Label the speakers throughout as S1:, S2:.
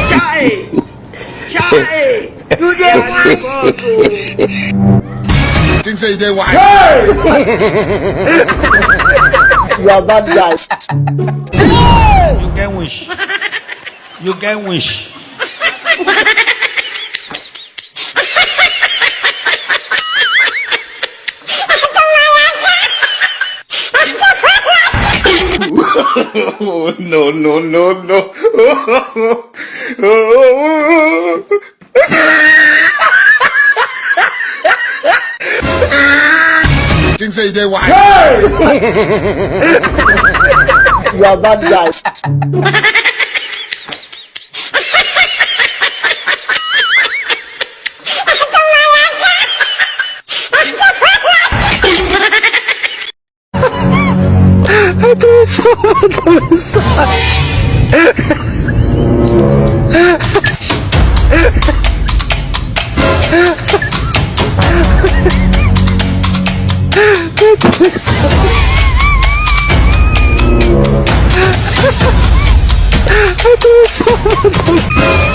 S1: Chạy! Chạy! You dare one for
S2: Chính say they white.
S3: You are bad guy.
S4: You can wish. You can wish.
S2: Oh, no, no, no, no. Chính say they white.
S3: You are bad guy.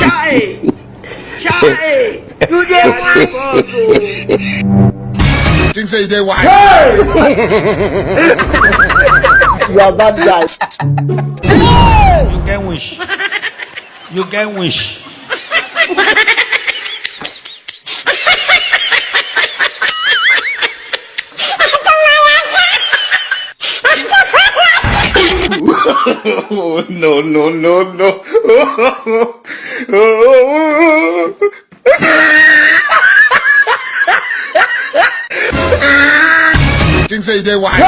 S1: Chạy! Chạy! You dare one for
S2: Chính say they white.
S3: You are bad guy.
S4: You can wish. You can wish.
S2: Oh, no, no, no, no. Chính say they white.